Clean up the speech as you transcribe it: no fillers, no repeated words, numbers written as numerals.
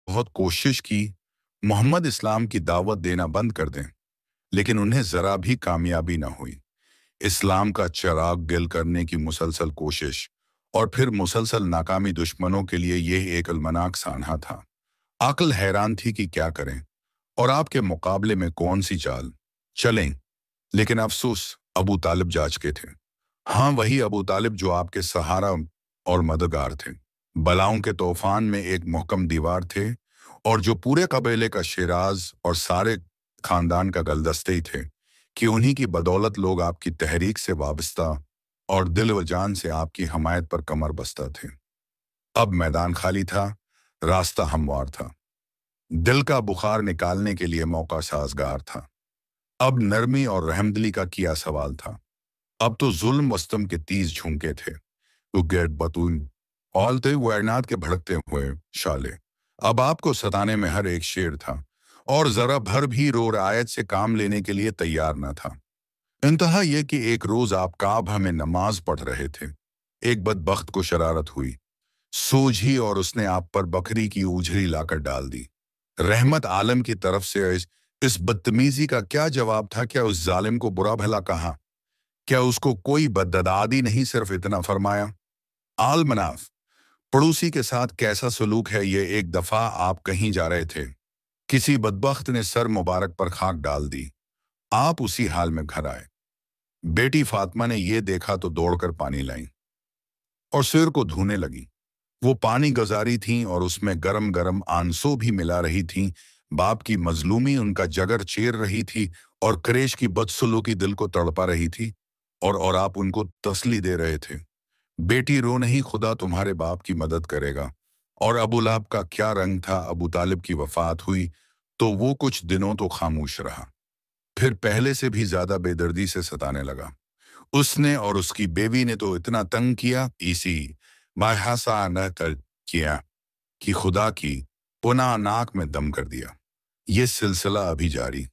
बहुत कोशिश की मोहम्मद इस्लाम की दावत देना बंद कर दें, लेकिन उन्हें जरा भी कामयाबी न हुई। इस्लाम का चिराग गिल करने की मुसलसल कोशिश और फिर मुसलसल नाकामी दुश्मनों के लिए यह एक अलमनाक सानहा था। अक्ल हैरान थी कि क्या करें और आपके मुकाबले में कौन सी चाल चलें। लेकिन अफसोस, अबू तालिब जाच के थे। हाँ, वही अबू तालिब जो आपके सहारा और मददगार थे। बलाओं के तूफान में एक मुहकम दीवार थे, और जो पूरे कबीले का शिराज और सारे खानदान का गलदस्ते ही थे कि उन्हीं की बदौलत लोग आपकी तहरीक से वाबस्ता और दिल व जान से आपकी हमायत पर कमर बस्ता थे। अब मैदान खाली था, रास्ता हमवार था। दिल का बुखार निकालने के लिए मौका साजगार था। अब नरमी और रहमदिली का किया सवाल था। अब तो जुल्म वस्तम के तीस झुमके थे। तो गेट बतून औलते वैरनाथ के भड़कते हुए शाले। अब आपको सताने में हर एक शेर था, और जरा भर भी रो रियायत से काम लेने के लिए तैयार न था। इंतहा यह कि एक रोज आप काबा में नमाज पढ़ रहे थे। एक बदबख्त को शरारत हुई, सूझी, और उसने आप पर बकरी की उजरी लाकर डाल दी। रहमत आलम की तरफ से इस बदतमीजी का क्या जवाब था? क्या उस जालिम को बुरा भला कहा? क्या उसको कोई बददादी नहीं सिर्फ इतना फरमाया, आल मनाफ पड़ोसी के साथ कैसा सलूक है ये? एक दफा आप कहीं जा रहे थे, किसी बदबख्त ने सर मुबारक पर खाक डाल दी, आप उसी हाल में घर आए। बेटी फातिमा ने ये देखा तो दौड़कर पानी लाई और सिर को धोने लगी। वो पानी गजारी थीं और उसमें गरम गरम आंसू भी मिला रही थीं। बाप की मजलूमी उनका जगर चीर रही थी, और क्रेश की बदसलूकी दिल को तड़पा रही थी, और आप उनको तसल्ली दे रहे थे। बेटी रो नहीं, खुदा तुम्हारे बाप की मदद करेगा। और अबू लहब का क्या रंग था? अबू तालिब की वफात हुई तो वो कुछ दिनों तो खामोश रहा, फिर पहले से भी ज्यादा बेदर्दी से सताने लगा। उसने और उसकी बेवी ने तो इतना तंग किया, इसी बाहासा न तर किया कि खुदा की पुनः नाक में दम कर दिया। ये सिलसिला अभी जारी।